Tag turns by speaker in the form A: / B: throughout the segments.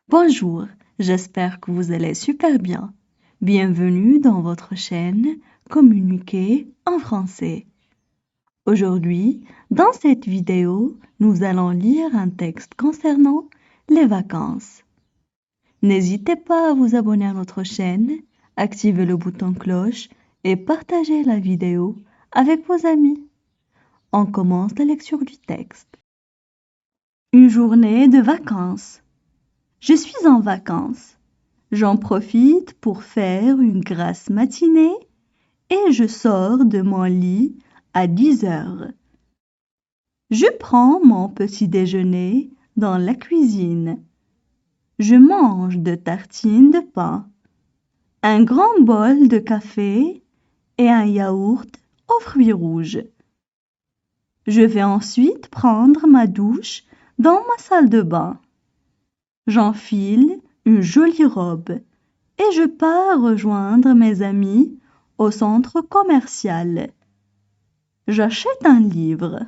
A: Bonjour, j'espère que vous allez super bien. Bienvenue dans votre chaîne Communiquer en français. Aujourd'hui, dans cette vidéo, nous allons lire un texte concernant les vacances. N'hésitez pas à vous abonner à notre chaîne, activer le bouton cloche et partager la vidéo avec vos amis. On commence la lecture du texte. Une journée de vacances. Je suis en vacances. J'en profite pour faire une grasse matinée et je sors de mon lit à 10 heures. Je prends mon petit déjeuner dans la cuisine. Je mange 2 tartines de pain, un grand bol de café et un yaourt aux fruits rouges. Je vais ensuite prendre ma douche dans ma salle de bain. J'enfile une jolie robe et je pars rejoindre mes amis au centre commercial. J'achète un livre,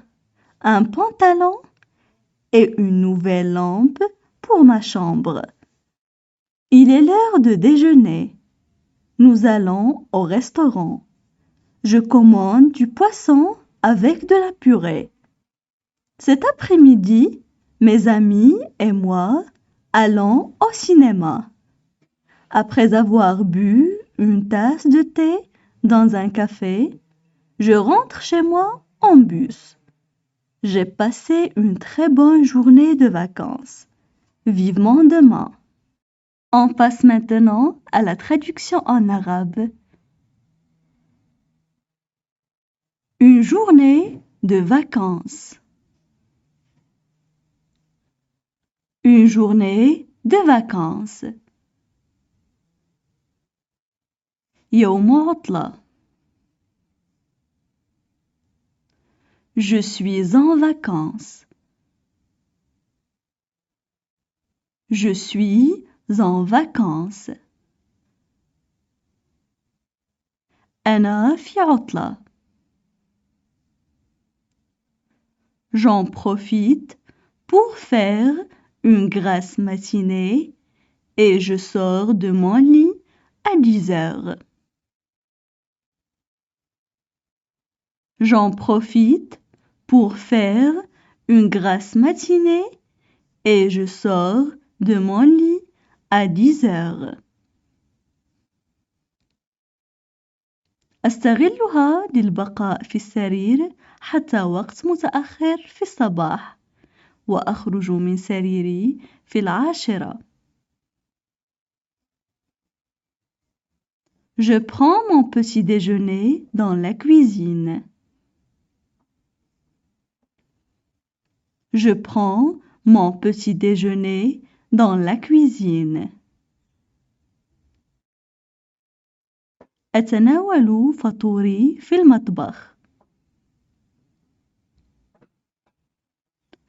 A: un pantalon et une nouvelle lampe pour ma chambre. Il est l'heure de déjeuner. Nous allons au restaurant. Je commande du poisson avec de la purée. Cet après-midi, mes amis et moi allons au cinéma. Après avoir bu une tasse de thé dans un café, je rentre chez moi en bus. J'ai passé une très bonne journée de vacances. Vivement demain. On passe maintenant à la traduction en arabe. Une journée de vacances. Une journée de vacances. يوم عطلة. Je suis en vacances. Je suis en vacances. أنا في عطلة. J'en profite pour faire une grasse matinée et je sors de mon lit à 10 heures. J'en profite pour faire une grasse matinée et je sors de mon lit à 10 heures. أستغلها للبقاء في السرير حتى وقت متأخر في الصباح وأخرج من سريري في 10. Je prends mon petit déjeuner dans la cuisine. Je prends mon petit déjeuner dans la cuisine. أتناول فطوري في المطبخ.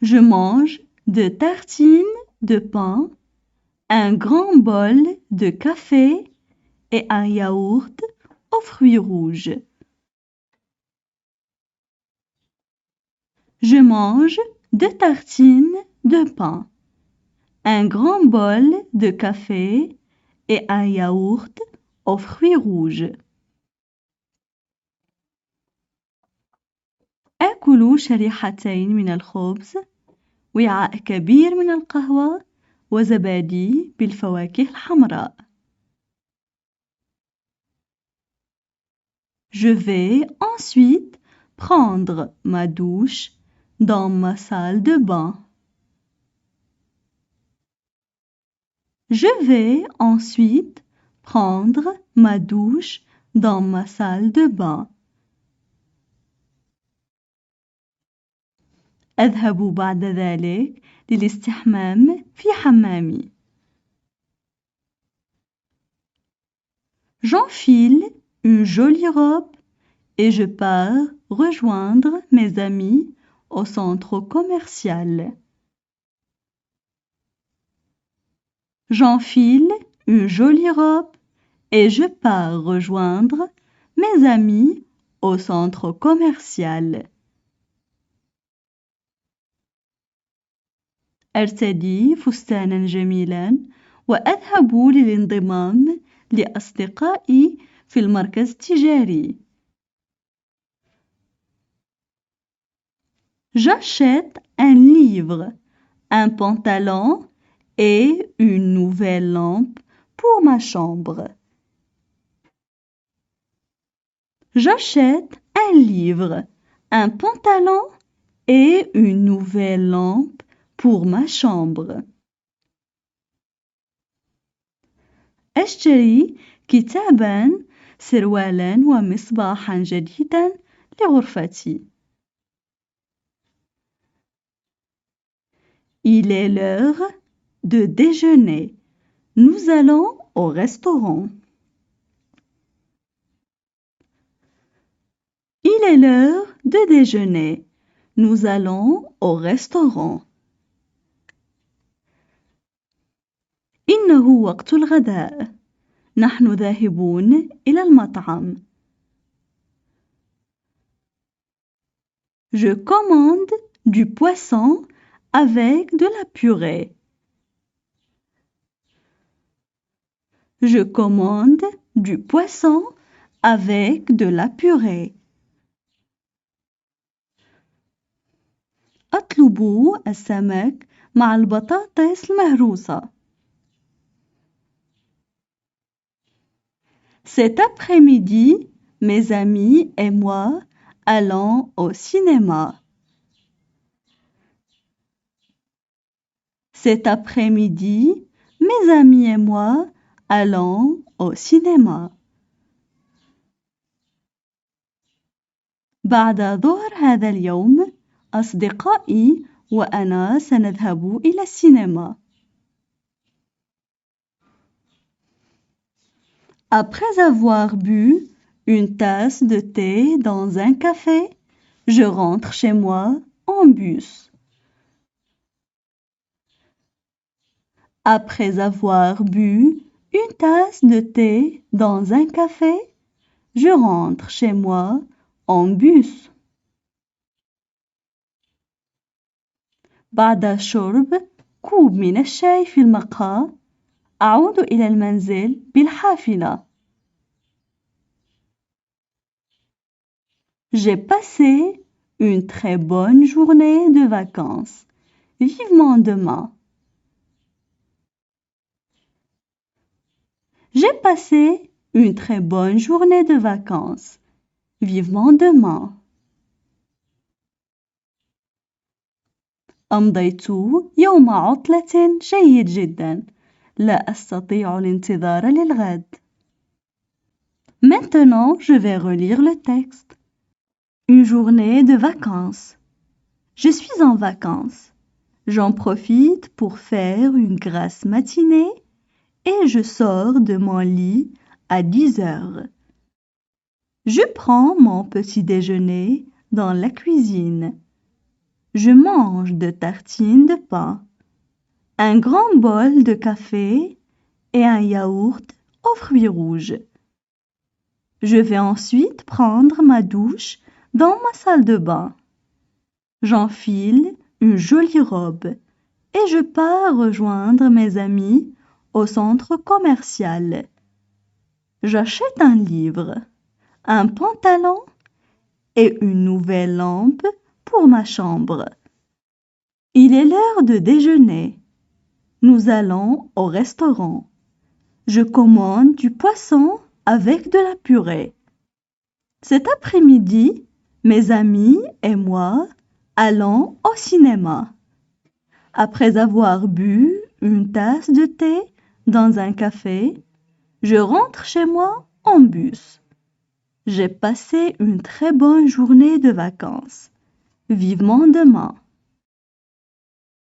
A: Je mange 2 tartines de pain, un grand bol de café et un yaourt aux fruits rouges. Je mange 2 tartines de pain, un grand bol de café et un yaourt aux fruits rouges. آكل شريحتين من الخبز، وعاء كبير من القهوة وزبادي بالفواكه الحمراء. Je vais ensuite prendre ma douche dans ma salle de bain. Je vais ensuite prendre ma douche dans ma salle de bain. أذهب بعد ذلك للاستحمام في حمامي. J'enfile une jolie robe et je pars rejoindre mes amis au centre commercial. J'enfile une jolie robe et je pars rejoindre mes amis au centre commercial. أرتدي فستاناً جميلاً وأذهب للانضمام لأصدقائي في المركز التجاري. J'achète un livre, un pantalon et une nouvelle lampe pour ma chambre. J'achète un livre, un pantalon et une nouvelle lampe pour ma chambre. أشتري كتاباً، سروالاً ومصباحاً جديداً لغرفتي. Il est l'heure de déjeuner. Nous allons au restaurant. Il est l'heure de déjeuner. Nous allons au restaurant. إنه وقت الغداء. نحن ذاهبون إلى المطعم. Je commande du poisson avec de la purée. Je commande du poisson avec de la purée. أطلب السمك مع البطاطس المهروسة. Cet après-midi, mes amis et moi allons au cinéma. Cet après-midi, mes amis et moi allons au cinéma. بعد ظهر هذا اليوم، أصدقائي وأنا سنذهب إلى السينما. Après avoir bu une tasse de thé dans un café, je rentre chez moi en bus. Après avoir bu une tasse de thé dans un café, je rentre chez moi en bus. بعد شرب كوب من الشاي في المقهى، أعود إلى المنزل بالحافلة. J'ai passé une très bonne journée de vacances. Vivement demain. J'ai passé une très bonne journée de vacances. Vivement demain. أمضيت يوم عطلة جيد جدا. لا أستطيع الانتظار للغد. Maintenant, je vais relire le texte. Une journée de vacances. Je suis en vacances. J'en profite pour faire une grasse matinée et je sors de mon lit à 10 heures. Je prends mon petit déjeuner dans la cuisine. Je mange 2 tartines de pain, un grand bol de café et un yaourt aux fruits rouges. Je vais ensuite prendre ma douche dans ma salle de bain. J'enfile une jolie robe et je pars rejoindre mes amis au centre commercial. J'achète un livre, un pantalon et une nouvelle lampe pour ma chambre. Il est l'heure de déjeuner. Nous allons au restaurant. Je commande du poisson avec de la purée. Cet après-midi, mes amis et moi allons au cinéma. Après avoir bu une tasse de thé dans un café, je rentre chez moi en bus. J'ai passé une très bonne journée de vacances. Vivement demain.